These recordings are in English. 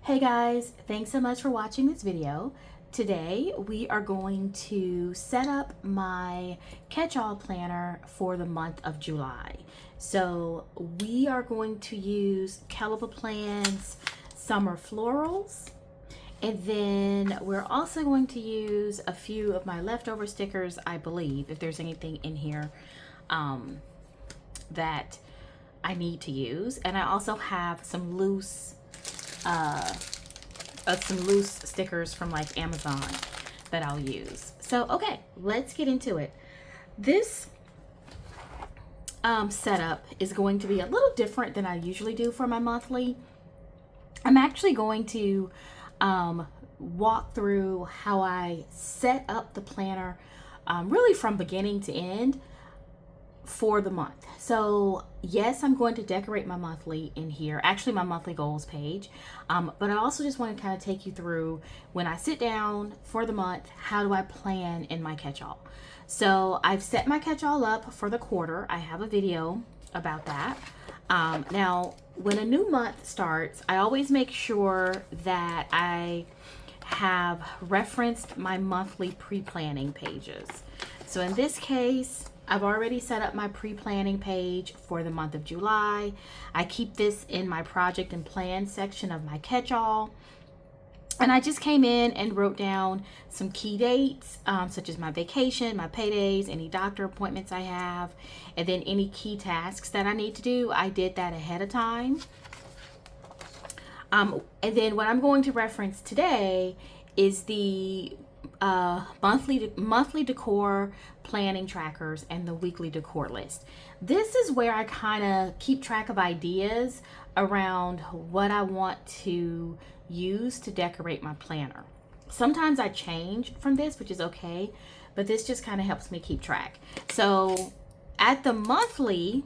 Hey guys, thanks so much for watching this video. Today we are going to set up my catch-all planner for the month of July. So we are going to use Caliber Plans Summer Florals, and then we're also going to use a few of my leftover stickers, I believe, if there's anything in here that I need to use. And I also have some loose stickers from like Amazon that I'll use. So okay, let's get into it. This setup is going to be a little different than I usually do for my monthly. I'm actually going to walk through how I set up the planner really from beginning to end for the month. So yes, I'm going to decorate my monthly in here, actually my monthly goals page, but I also just want to kind of take you through when I sit down for the month, how do I plan in my catch-all. So I've set my catch-all up for the quarter. I have a video about that. Now when a new month starts, I always make sure that I have referenced my monthly pre-planning pages. So in this case, I've already set up my pre-planning page for the month of July. I keep this in my project and plan section of my catch-all. And I just came in and wrote down some key dates, such as my vacation, my paydays, any doctor appointments I have, and then any key tasks that I need to do. I did that ahead of time. And then what I'm going to reference today is the monthly decor planning trackers and the weekly decor list. This is where I kind of keep track of ideas around what I want to use to decorate my planner. Sometimes I change from this, which is okay, but this just kind of helps me keep track. So at the monthly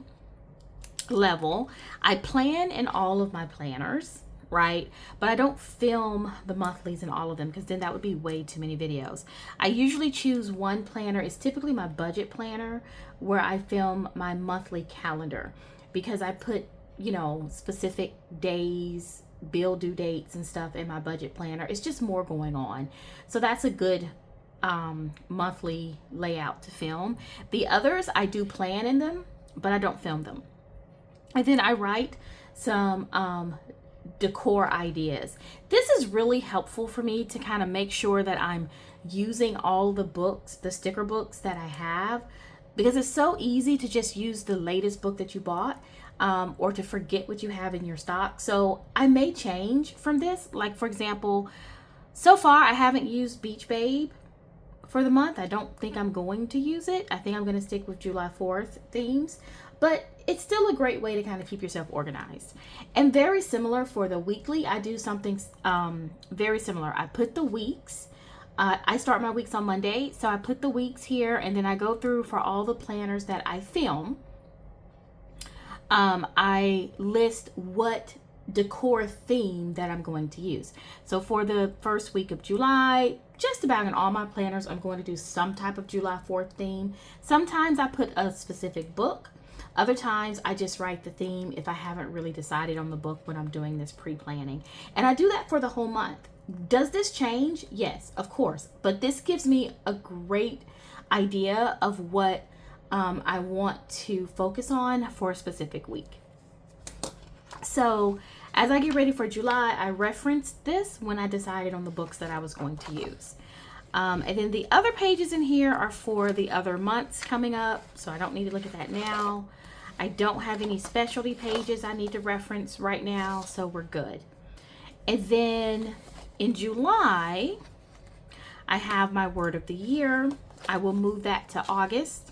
level, I plan in all of my planners, right? But I don't film the monthlies in all of them because then that would be way too many videos. I usually choose one planner. It's typically my budget planner where I film my monthly calendar because I put, you know, specific days, bill due dates and stuff in my budget planner. It's just more going on. So that's a good monthly layout to film. The others I do plan in them, but I don't film them. And then I write some decor ideas. This is really helpful for me to kind of make sure that I'm using all the books, the sticker books that I have, because it's so easy to just use the latest book that you bought or to forget what you have in your stock. So I may change from this. Like for example, so far I haven't used Beach Babe for the month. I don't think I'm going to use it. I think I'm going to stick with July 4th themes, but it's still a great way to kind of keep yourself organized. And very similar for the weekly, I do something very similar. I put the weeks, I start my weeks on Monday, so I put the weeks here, and then I go through for all the planners that I film. I list what decor theme that I'm going to use. So for the first week of July, just about in all my planners, I'm going to do some type of July 4th theme. Sometimes I put a specific book. Other times I just write the theme if I haven't really decided on the book when I'm doing this pre-planning. And I do that for the whole month. Does this change? Yes, of course. But this gives me a great idea of what I want to focus on for a specific week. So as I get ready for July, I referenced this when I decided on the books that I was going to use. And then the other pages in here are for the other months coming up, so I don't need to look at that now. I don't have any specialty pages I need to reference right now, so we're good. And then in July, I have my word of the year. I will move that to August.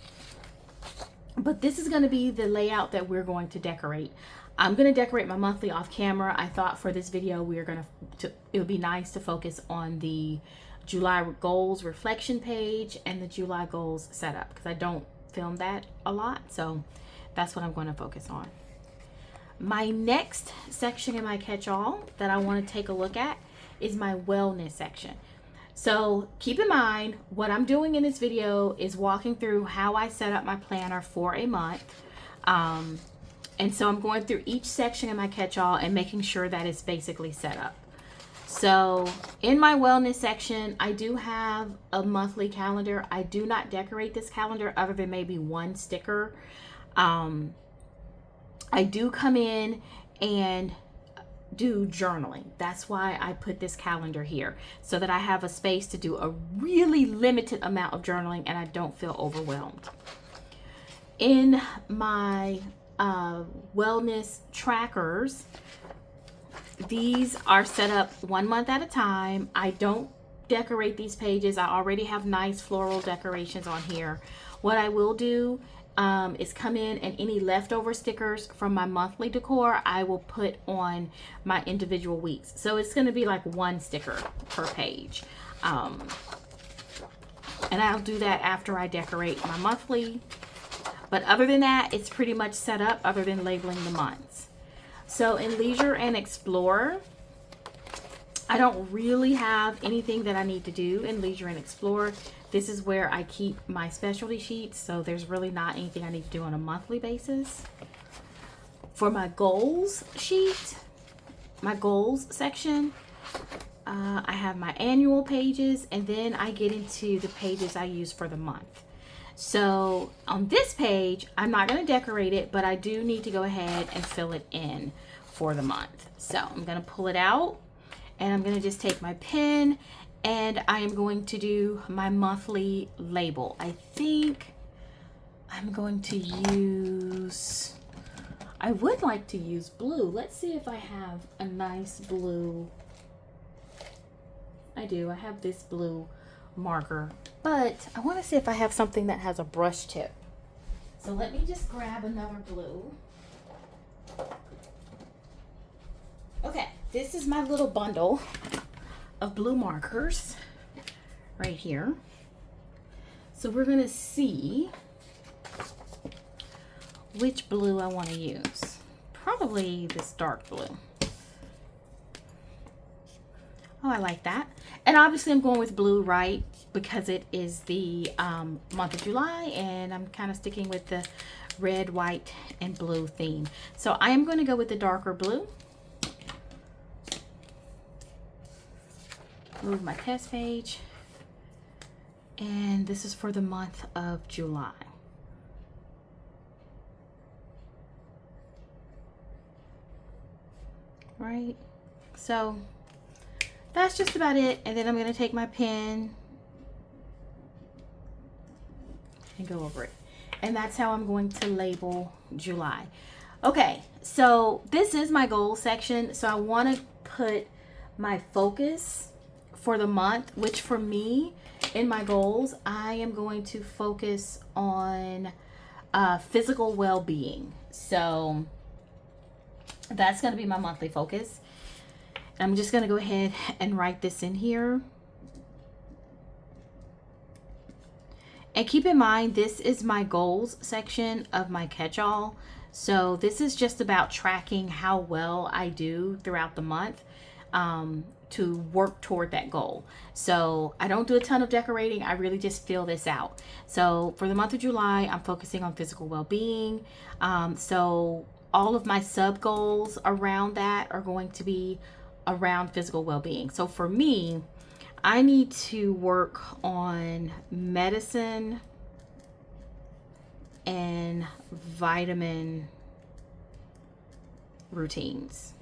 But this is going to be the layout that we're going to decorate. I'm going to decorate my monthly off camera. I thought for this video it would be nice to focus on the July goals reflection page and the July goals setup because I don't film that a lot, so that's what I'm going to focus on. My next section in my catch-all that I want to take a look at is my wellness section. So keep in mind what I'm doing in this video is walking through how I set up my planner for a month. And so I'm going through each section in my catch-all and making sure that it's basically set up. So in my wellness section, I do have a monthly calendar. I do not decorate this calendar other than maybe one sticker. I do come in and do journaling. That's why I put this calendar here, so that I have a space to do a really limited amount of journaling and I don't feel overwhelmed. In my wellness trackers, these are set up 1 month at a time. I don't decorate these pages. I already have nice floral decorations on here. What I will do is come in, and any leftover stickers from my monthly decor I will put on my individual weeks. So it's going to be like one sticker per page. And I'll do that after I decorate my monthly. But other than that, it's pretty much set up other than labeling the months. So in Leisure and Explore, I don't really have anything that I need to do in Leisure and Explore. This is where I keep my specialty sheets, so there's really not anything I need to do on a monthly basis. For my goals sheet, my goals section, I have my annual pages, and then I get into the pages I use for the month. So on this page, I'm not going to decorate it, but I do need to go ahead and fill it in for the month. So I'm going to pull it out, and I'm going to just take my pen, and I am going to do my monthly label. I think I'm going to use, I would like to use blue. Let's see if I have a nice blue. I do. I have this blue marker, but I want to see if I have something that has a brush tip. So let me just grab another blue. Okay, this is my little bundle of blue markers right here. So we're going to see which blue I want to use. Probably this dark blue. Oh, I like that. And obviously I'm going with blue, right? Because it is the month of July, and I'm kind of sticking with the red, white, and blue theme. So I am going to go with the darker blue. Move my test page. And this is for the month of July. Right? So that's just about it. And then I'm going to take my pen and go over it. And that's how I'm going to label July. Okay, so this is my goal section. So I want to put my focus for the month, which for me in my goals, I am going to focus on physical well-being. So that's going to be my monthly focus. I'm just going to go ahead and write this in here. And keep in mind, this is my goals section of my catch-all. So this is just about tracking how well I do throughout the month to work toward that goal. So I don't do a ton of decorating. I really just fill this out. So for the month of July, I'm focusing on physical well-being. So all of my sub goals around that are going to be around physical well-being. So for me, I need to work on medicine and vitamin routines.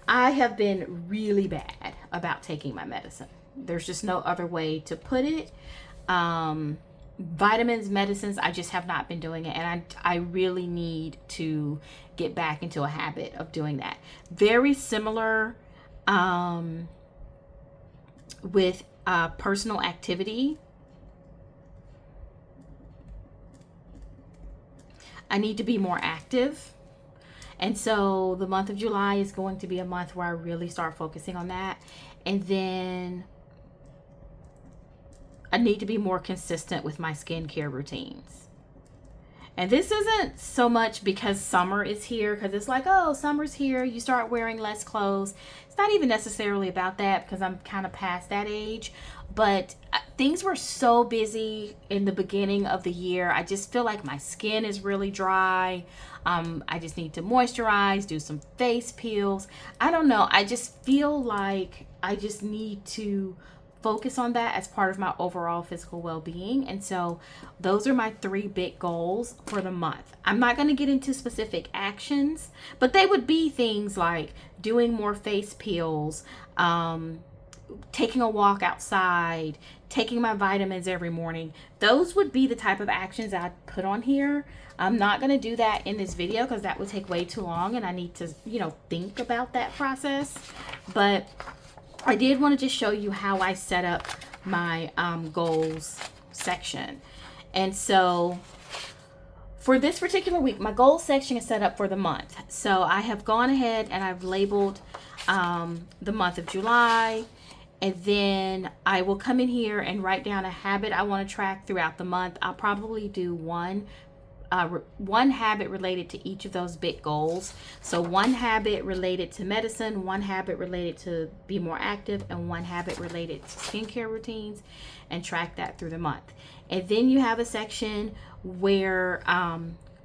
I have been really bad about taking my medicine. There's just no other way to put it. Vitamins, medicines, I just have not been doing it, and I really need to get back into a habit of doing that. Very similar with personal activity. I need to be more active. And so the month of July is going to be a month where I really start focusing on that. And then I need to be more consistent with my skincare routines. And this isn't so much because summer is here, because it's like, oh, summer's here, you start wearing less clothes. It's not even necessarily about that, because I'm kind of past that age. But things were so busy in the beginning of the year. I just feel like my skin is really dry. I just need to moisturize, do some face peels. I don't know. I just feel like I just need to focus on that as part of my overall physical well-being. And so those are my 3 big goals for the month. I'm not going to get into specific actions, but they would be things like doing more face peels, taking a walk outside, taking my vitamins every morning. Those would be the type of actions I'd put on here. I'm not going to do that in this video because that would take way too long, and I need to, think about that process. But I did want to just show you how I set up my goals section. And so for this particular week, my goals section is set up for the month. So I have gone ahead and I've labeled the month of July. And then I will come in here and write down a habit I want to track throughout the month. I'll probably do one habit related to each of those big goals. So one habit related to medicine, one habit related to be more active, and one habit related to skincare routines, and track that through the month. And then you have a section where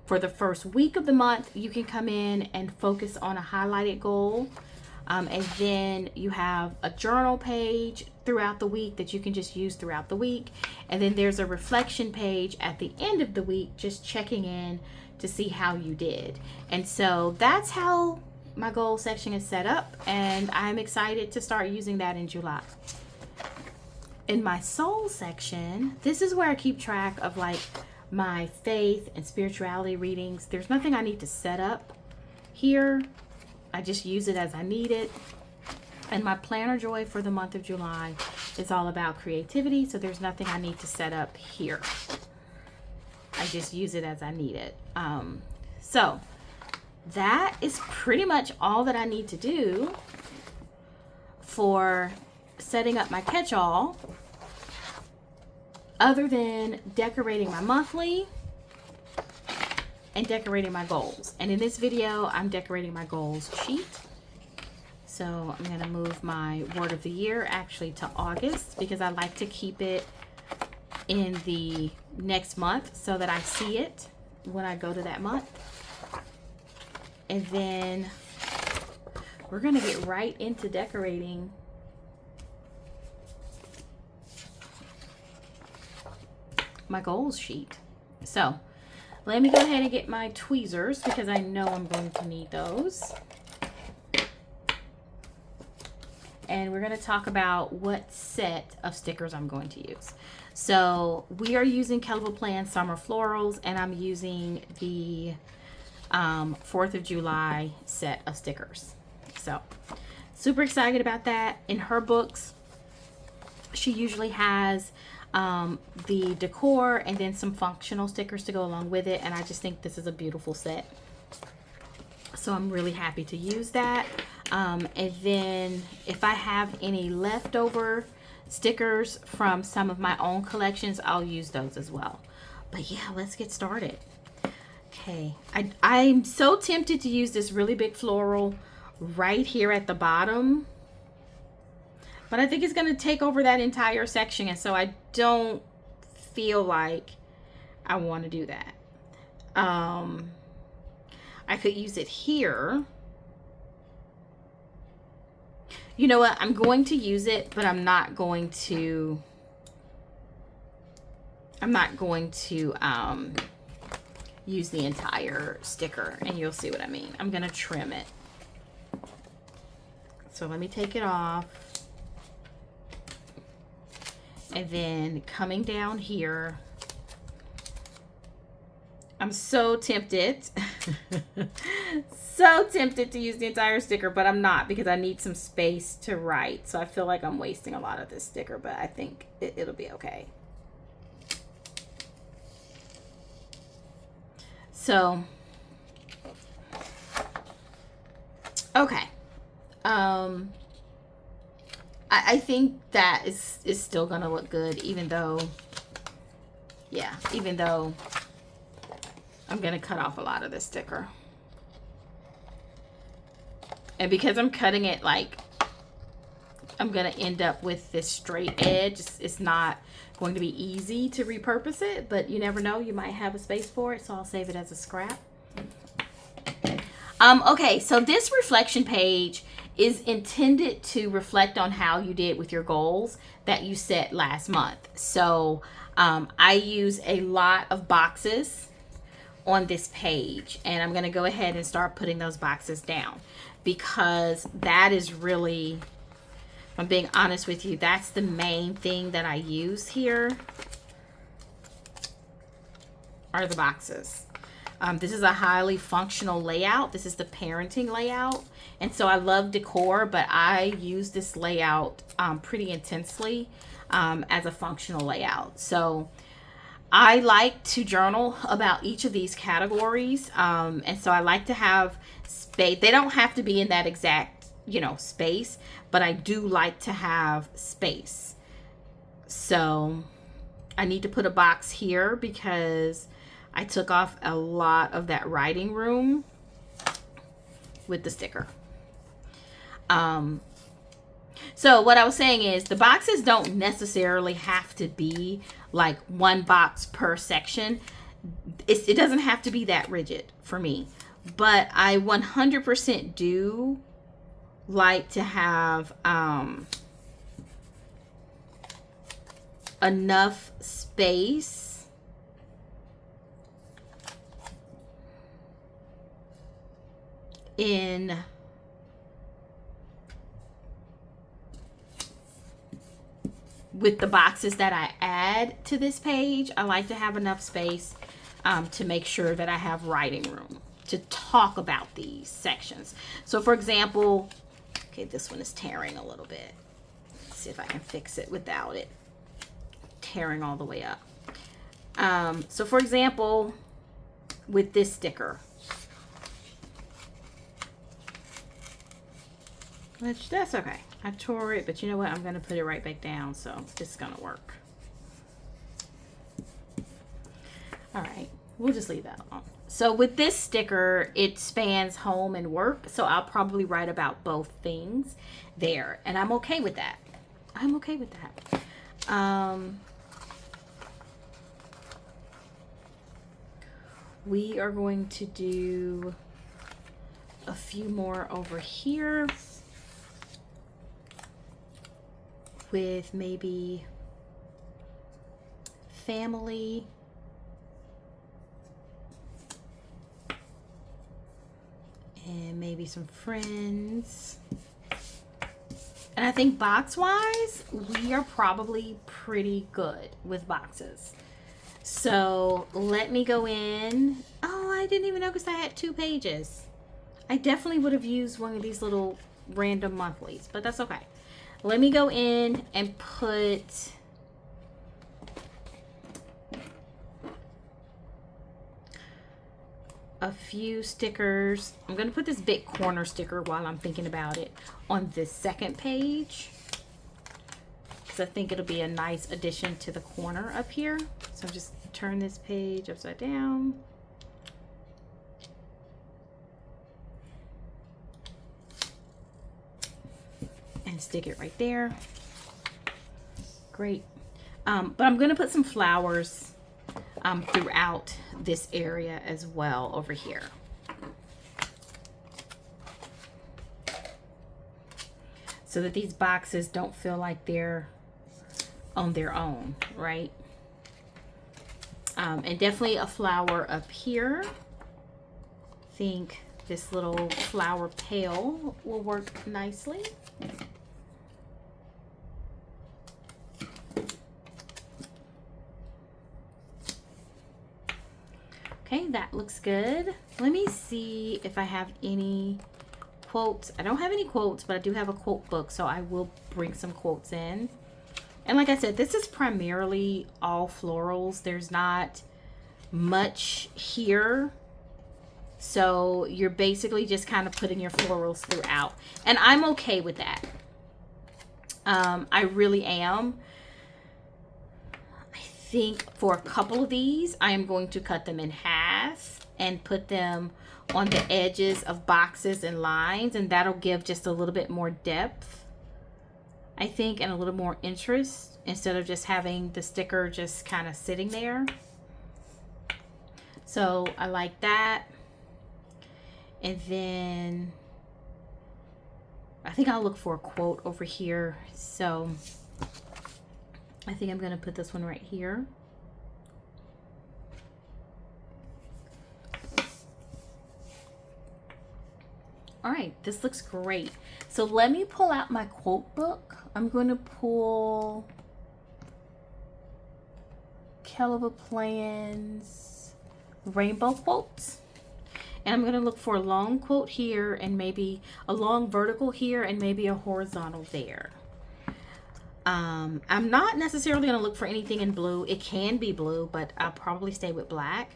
for the first week of the month, you can come in and focus on a highlighted goal. And then you have a journal page throughout the week that you can just use throughout the week. And then there's a reflection page at the end of the week, just checking in to see how you did. And so that's how my goal section is set up. And I'm excited to start using that in July. In my soul section, this is where I keep track of like my faith and spirituality readings. There's nothing I need to set up here. I just use it as I need it. And my planner joy for the month of July is all about creativity. So there's nothing I need to set up here. I just use it as I need it. So that is pretty much all that I need to do for setting up my catch-all, other than decorating my monthly and decorating my goals. And in this video, I'm decorating my goals sheet. So I'm going to move my word of the year actually to August, because I like to keep it in the next month so that I see it when I go to that month. And then we're going to get right into decorating my goals sheet. So let me go ahead and get my tweezers, because I know I'm going to need those. And we're going to talk about what set of stickers I'm going to use. So we are using Catchall Plan Summer Florals, and I'm using the 4th of July set of stickers. So super excited about that. In her books, she usually has the decor and then some functional stickers to go along with it, and I just think this is a beautiful set, so I'm really happy to use that. And then if I have any leftover stickers from some of my own collections, I'll use those as well. But yeah, let's get started. Okay, I'm so tempted to use this really big floral right here at the bottom, but I think it's going to take over that entire section, and so I don't feel like I want to do that. I could use it here. You know what? I'm going to use it, but I'm not going to use the entire sticker, and you'll see what I mean. I'm going to trim it. So let me take it off. And then coming down here, I'm so tempted, so tempted to use the entire sticker, but I'm not, because I need some space to write. So I feel like I'm wasting a lot of this sticker, but I think it'll be okay. So, okay. I think that is still gonna look good, even though I'm I'm going to cut off a lot of this sticker. And because I'm cutting it like, I'm going to end up with this straight edge. It's not going to be easy to repurpose it, but you never know. You might have a space for it, so I'll save it as a scrap. Okay, so this reflection page is intended to reflect on how you did with your goals that you set last month. So I use a lot of boxes on this page, and I'm going to go ahead and start putting those boxes down, because that is really, if I'm being honest with you, that's the main thing that I use here are the boxes. This is a highly functional layout. This is the parenting layout. And so I love decor, but I use this layout pretty intensely as a functional layout. So I like to journal about each of these categories. And so I like to have space. They don't have to be in that exact, space, but I do like to have space. So I need to put a box here because I took off a lot of that writing room with the sticker. So what I was saying is the boxes don't necessarily have to be like one box per section. It doesn't have to be that rigid for me, but I 100% do like to have enough space in with the boxes that I add to this page. I like to have enough space to make sure that I have writing room to talk about these sections. So for example, okay, this one is tearing a little bit. Let's see if I can fix it without it tearing all the way up. So for example, with this sticker, which that's okay. I tore it, but you know what? I'm going to put it right back down, so it's going to work. All right, we'll just leave that alone. So with this sticker, it spans home and work, so I'll probably write about both things there, and I'm okay with that. I'm okay with that. We are going to do a few more over here with maybe family, and maybe some friends. And I think box wise, we are probably pretty good with boxes. So let me go in. Oh, I didn't even notice I had 2 pages. I definitely would have used one of these little random monthlies, but that's okay. Let me go in and put a few stickers. I'm going to put this big corner sticker while I'm thinking about it on this second page, because I think it'll be a nice addition to the corner up here. So just turn this page upside down. And stick it right there. Great. But I'm going to put some flowers throughout this area as well over here. So that these boxes don't feel like they're on their own, right? And definitely a flower up here. I think this little flower pail will work nicely. Okay, that looks good. Let me see if I have any quotes. I don't have any quotes, but I do have a quote book, so I will bring some quotes in. And like I said, this is primarily all florals. There's not much here. So you're basically just kind of putting your florals throughout. And I'm okay with that. I really am. I think for a couple of these, I am going to cut them in half and put them on the edges of boxes and lines, and that'll give just a little bit more depth, I think, and a little more interest instead of just having the sticker just kind of sitting there. So I like that. And then I think I'll look for a quote over here. So I think I'm going to put this one right here. All right, this looks great. So let me pull out my quote book. I'm going to pull Catchall Plans Rainbow Quotes. And I'm going to look for a long quote here and maybe a long vertical here and maybe a horizontal there. I'm not necessarily going to look for anything in blue. It can be blue, but I'll probably stay with black.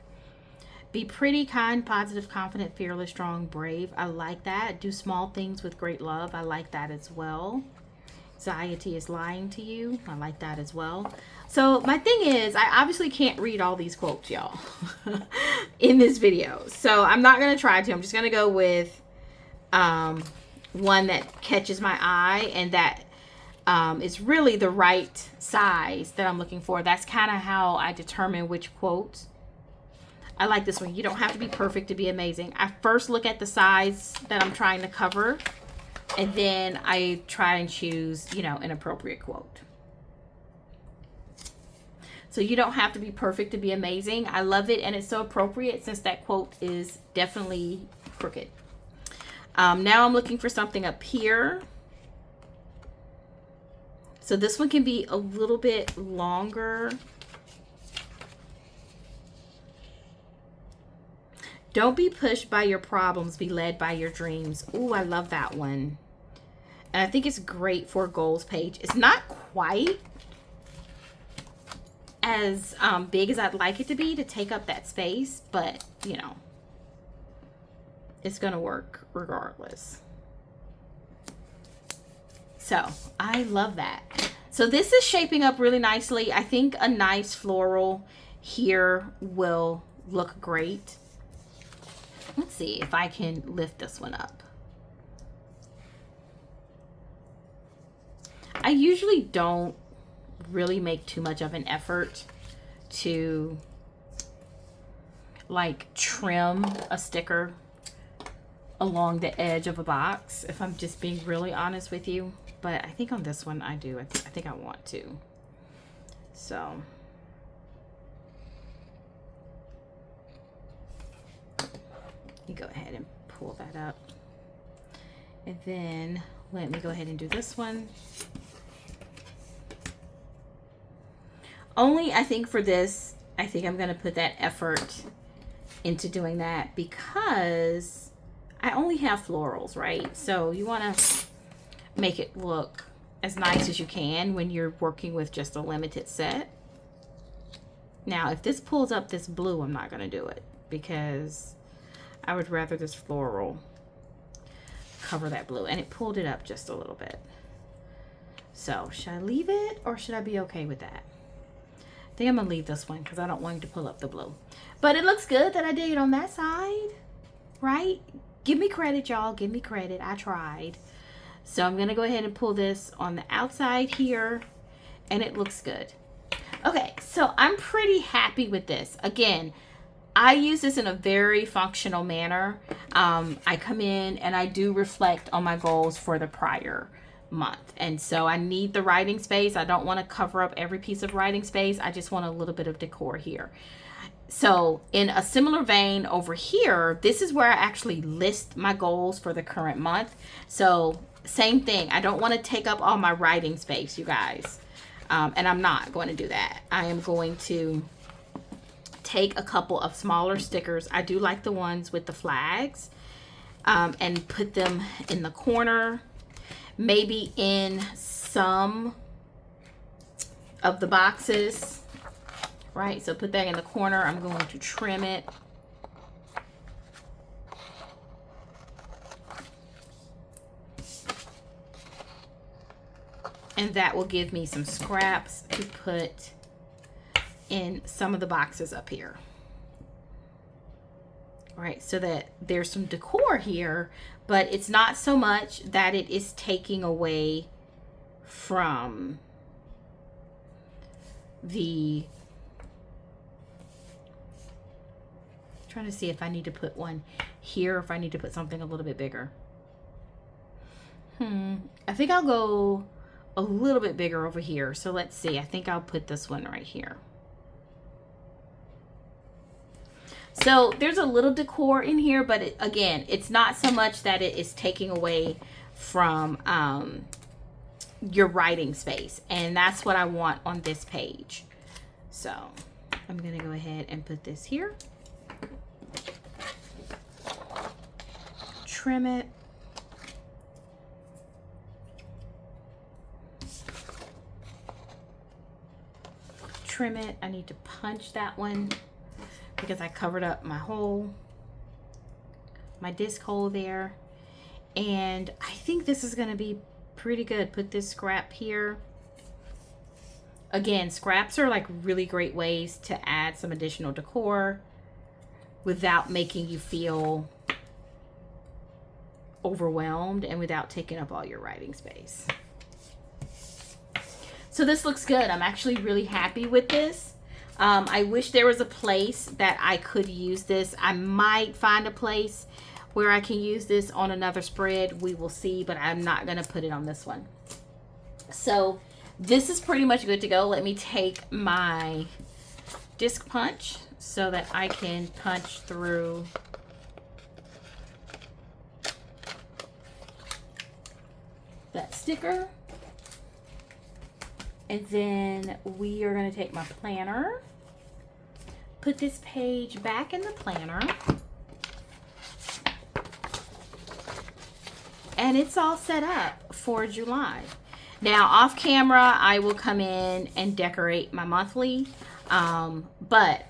Be pretty, kind, positive, confident, fearless, strong, brave. I like that. Do small things with great love. I like that as well. Anxiety is lying to you. I like that as well. So my thing is, I obviously can't read all these quotes, y'all, in this video. So I'm not going to try to. I'm just going to go with one that catches my eye and that is really the right size that I'm looking for. That's kind of how I determine which quotes. I like this one. You don't have to be perfect to be amazing. I first look at the size that I'm trying to cover, and then I try and choose, you know, an appropriate quote. So you don't have to be perfect to be amazing. I love it, and it's so appropriate since that quote is definitely crooked. Now I'm looking for something up here. So this one can be a little bit longer. Don't be pushed by your problems, be led by your dreams. Ooh, I love that one. And I think it's great for a goals page. It's not quite as big as I'd like it to be to take up that space, but, you know, it's going to work regardless. So, I love that. So, this is shaping up really nicely. I think a nice floral here will look great. Let's see if I can lift this one up. I usually don't really make too much of an effort to like trim a sticker along the edge of a box, if I'm just being really honest with you. But I think on this one I do. I think I want to. So you go ahead and pull that up. And then let me go ahead and do this one. Only, I think for this, I think I'm going to put that effort into doing that because I only have florals, right? So you want to make it look as nice as you can when you're working with just a limited set. Now, if this pulls up this blue, I'm not going to do it because I would rather this floral cover that blue, and it pulled it up just a little bit. So should I leave it or should I be okay with that? I think I'm gonna leave this one because I don't want it to pull up the blue, but it looks good that I did it on that side, right? Give me credit, y'all. Give me credit. I tried. So I'm gonna go ahead and pull this on the outside here, and it looks good. Okay, so I'm pretty happy with this. Again, I use this in a very functional manner. I come in and I do reflect on my goals for the prior month. And so I need the writing space. I don't want to cover up every piece of writing space. I just want a little bit of decor here. So in a similar vein over here, this is where I actually list my goals for the current month. So same thing. I don't want to take up all my writing space, you guys. And I'm not going to do that. I am going to take a couple of smaller stickers. I do like the ones with the flags, and put them in the corner, maybe in some of the boxes, right? So put that in the corner. I'm going to trim it. And that will give me some scraps to put in some of the boxes up here. right? So that there's some decor here, but it's not so much that it is taking away from the, trying to see if I need to put one here or if I need to put something a little bit bigger. I think I'll go a little bit bigger over here. So let's see. I think I'll put this one right here. So there's a little decor in here, but again, it's not so much that it is taking away from your writing space. And that's what I want on this page. So I'm going to go ahead and put this here. Trim it. Trim it. I need to punch that one because I covered up my hole, my disc hole there. And I think this is going to be pretty good. Put this scrap here. Again, scraps are like really great ways to add some additional decor without making you feel overwhelmed and without taking up all your writing space. So this looks good. I'm actually really happy with this. I wish there was a place that I could use this. I might find a place where I can use this on another spread. We will see, but I'm not going to put it on this one. So this is pretty much good to go. Let me take my disc punch so that I can punch through that sticker. And then we are going to take my planner, put this page back in the planner, and it's all set up for July. Now off camera, I will come in and decorate my monthly, but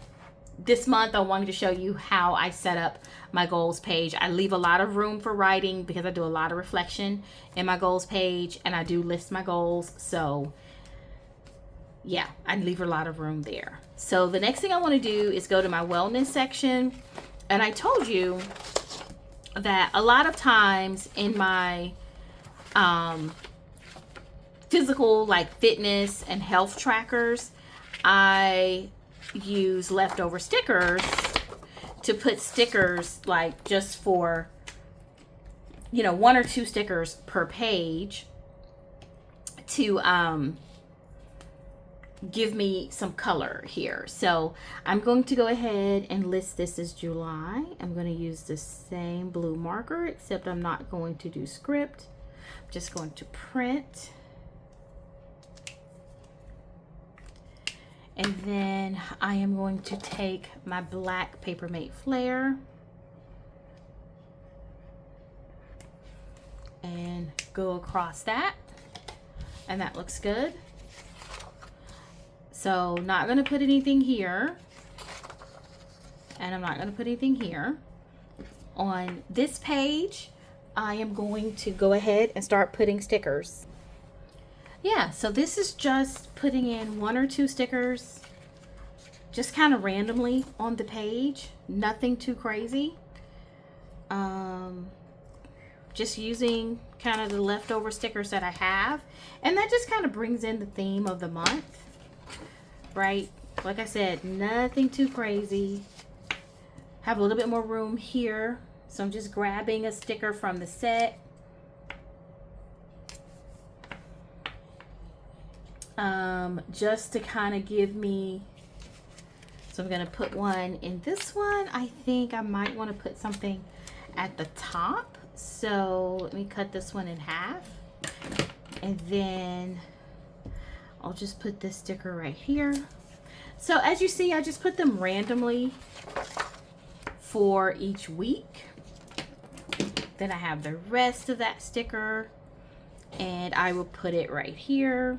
this month I wanted to show you how I set up my goals page. I leave a lot of room for writing because I do a lot of reflection in my goals page, and I do list my goals. So yeah, I leave a lot of room there. So the next thing I want to do is go to my wellness section. And I told you that a lot of times in my physical, like fitness and health trackers, I use leftover stickers to put stickers like just for, you know, 1 or 2 stickers per page to give me some color here. So I'm going to go ahead and list this as July. I'm going to use the same blue marker, except I'm not going to do script. I'm just going to print. And then I am going to take my black Papermate Flare and go across that. And that looks good. So not going to put anything here, and I'm not going to put anything here. On this page, I am going to go ahead and start putting stickers. Yeah, so this is just putting in 1 or 2 stickers, just kind of randomly on the page, nothing too crazy. Just using kind of the leftover stickers that I have, and that just kind of brings in the theme of the month. Right, like I said, nothing too crazy. Have a little bit more room here, so I'm just grabbing a sticker from the set. Just to kind of give me, so I'm going to put one in this one. I think I might want to put something at the top, so let me cut this one in half, and then I'll just put this sticker right here. So as you see, I just put them randomly for each week. Then I have the rest of that sticker, and I will put it right here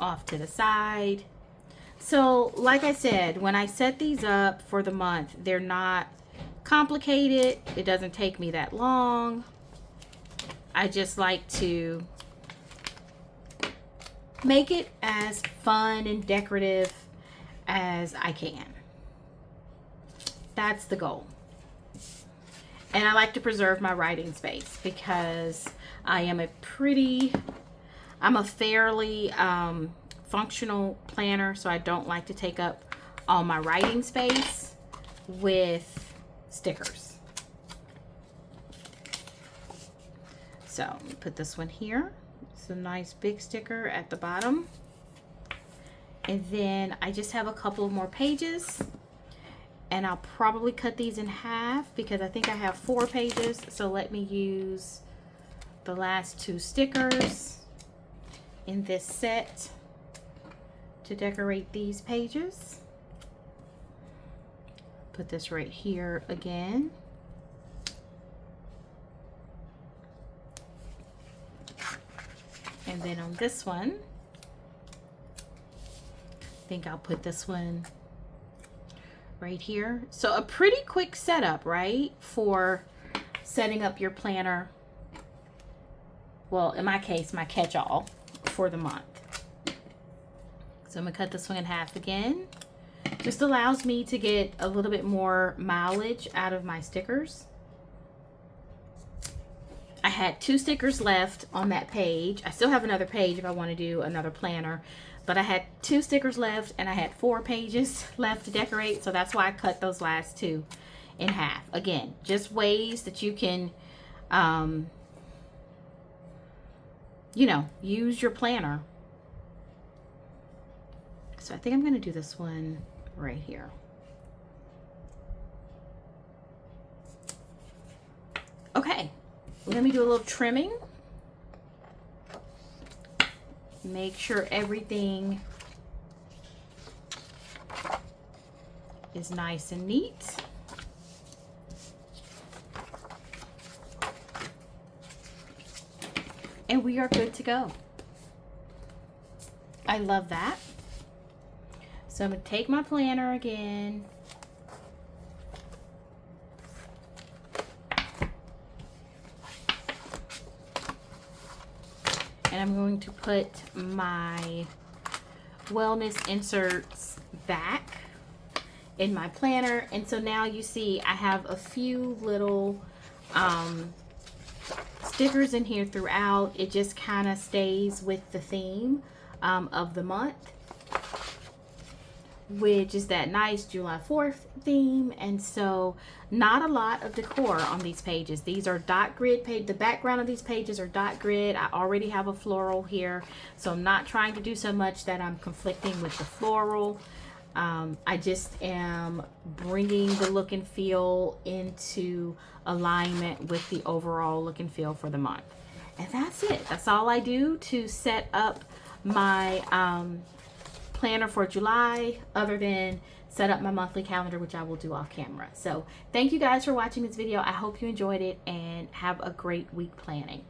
off to the side. So like I said, when I set these up for the month, they're not complicated. It doesn't take me that long. I just like to make it as fun and decorative as I can. That's the goal. And I like to preserve my writing space because I'm a fairly functional planner, so I don't like to take up all my writing space with stickers. So let me put this one here. It's a nice big sticker at the bottom. And then I just have a couple more pages, and I'll probably cut these in half because I think I have 4 pages. So let me use the last 2 stickers in this set to decorate these pages. Put this right here again. And then on this one, I think I'll put this one right here. So a pretty quick setup, right? For setting up your planner. Well, in my case, my catch-all for the month. So I'm gonna cut this one in half again. Just allows me to get a little bit more mileage out of my stickers. I had 2 stickers left on that page. I still have another page if I want to do another planner, but I had 2 stickers left and I had 4 pages left to decorate, so that's why I cut those last 2 in half. Again, just ways that you can you know, use your planner. So I think I'm going to do this one right here. Okay, let me do a little trimming. Make sure everything is nice and neat. And we are good to go. I love that. So I'm going to take my planner again. And I'm going to put my wellness inserts back in my planner. And so now you see I have a few little stickers in here throughout. It just kind of stays with the theme of the month, which is that nice July 4th theme. And so not a lot of decor on these pages. These are dot grid page. The background of these pages are dot grid. I already have a floral here, so I'm not trying to do so much that I'm conflicting with the floral. I just am bringing the look and feel into alignment with the overall look and feel for the month. And that's it. That's all I do to set up my planner for July, other than set up my monthly calendar, which I will do off camera. So thank you guys for watching this video. I hope you enjoyed it and have a great week planning.